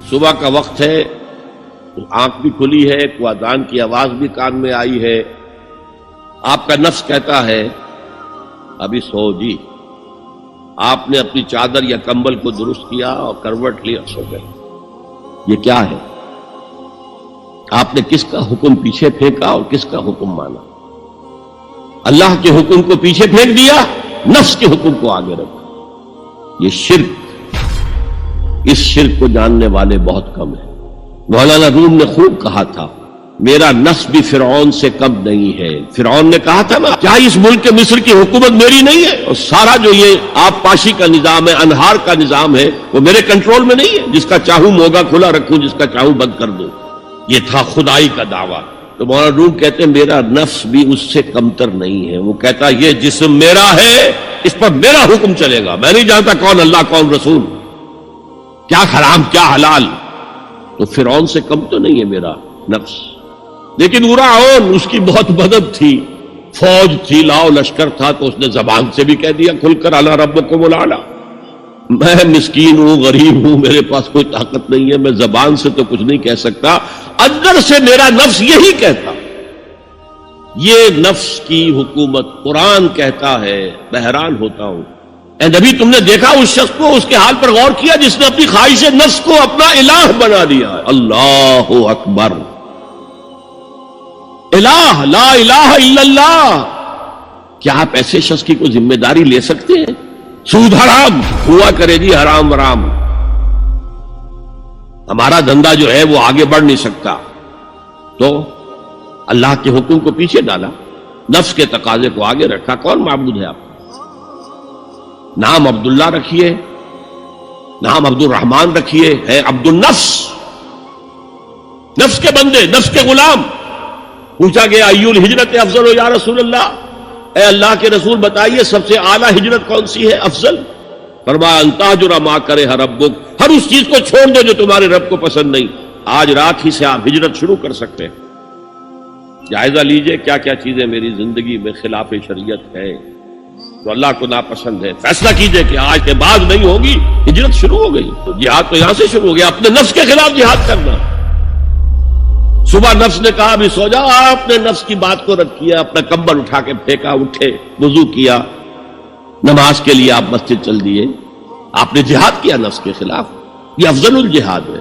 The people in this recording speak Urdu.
صبح کا وقت ہے، آنکھ بھی کھلی ہے، کوئی اذان کی آواز بھی کان میں آئی ہے، آپ کا نفس کہتا ہے ابھی سو جی. آپ نے اپنی چادر یا کمبل کو درست کیا اور کروٹ لیا، سو گئے. یہ کیا ہے؟ آپ نے کس کا حکم پیچھے پھینکا اور کس کا حکم مانا؟ اللہ کے حکم کو پیچھے پھینک دیا، نفس کے حکم کو آگے رکھا. یہ شرک، اس شرک کو جاننے والے بہت کم ہیں. مولانا روم نے خوب کہا تھا میرا نفس بھی فرعون سے کم نہیں ہے. فرعون نے کہا تھا نا کیا اس ملک مصر کی حکومت میری نہیں ہے؟ اور سارا جو یہ آب پاشی کا نظام ہے، انہار کا نظام ہے، وہ میرے کنٹرول میں نہیں ہے. جس کا چاہوں موگا کھلا رکھوں، جس کا چاہوں بند کر دوں. یہ تھا خدائی کا دعویٰ. تو مولانا روم کہتے ہیں میرا نفس بھی اس سے کمتر نہیں ہے. وہ کہتا یہ جسم میرا ہے، اس پر میرا حکم چلے گا. میں نہیں جانتا کون اللہ کون رسول، کیا حرام کیا حلال. تو فرعون سے کم تو نہیں ہے میرا نفس. لیکن فرعون اس کی بہت مدد تھی، فوج تھی، لاؤ لشکر تھا، تو اس نے زبان سے بھی کہہ دیا کھل کر الا ربکم الاعلی. میں مسکین ہوں، غریب ہوں، میرے پاس کوئی طاقت نہیں ہے، میں زبان سے تو کچھ نہیں کہہ سکتا، اندر سے میرا نفس یہی کہتا. یہ نفس کی حکومت قرآن کہتا ہے. میں حیران ہوتا ہوں. اے نبی تم نے دیکھا اس شخص کو، اس کے حال پر غور کیا جس نے اپنی خواہش نفس کو اپنا الہ بنا دیا. اللہ اکبر. الہ، لا الہ الا اللہ. کیا آپ ایسے شخص کی کوئی ذمہ داری لے سکتے ہیں؟ سود حرام ہوا کرے جی، حرام ورام، ہمارا دھندا جو ہے وہ آگے بڑھ نہیں سکتا. تو اللہ کے حکم کو پیچھے ڈالا، نفس کے تقاضے کو آگے رکھا. کون معبود ہے آپ؟ نام عبداللہ رکھیے، نام عبد الرحمن رکھیے، ہے عبد النفس، نفس کے بندے، نفس کے غلام. پوچھا گیا ایو الہجرت افضل یا رسول اللہ، اے اللہ کے رسول بتائیے سب سے اعلیٰ ہجرت کون سی ہے، افضل؟ فرمایا ان تہجر ما کرہ ربک، ہر اس چیز کو چھوڑ دو جو تمہارے رب کو پسند نہیں. آج رات ہی سے آپ ہجرت شروع کر سکتے ہیں. جائزہ لیجئے کیا کیا چیزیں میری زندگی میں خلاف شریعت ہے، تو اللہ کو ناپسند ہے. فیصلہ کیجئے کہ آج کے بعد نہیں ہوگی. ہجرت شروع ہو گئی. تو جہاد تو یہاں سے شروع ہو گیا، اپنے نفس کے خلاف جہاد کرنا. صبح نفس نے کہا ابھی سو جاؤ، آپ نے نفس کی بات کو رد کیا، اپنا کمبل اٹھا کے پھینکا، اٹھے، وضو کیا، نماز کے لیے آپ مسجد چل دیے. آپ نے جہاد کیا نفس کے خلاف. یہ افضل الجہاد ہے.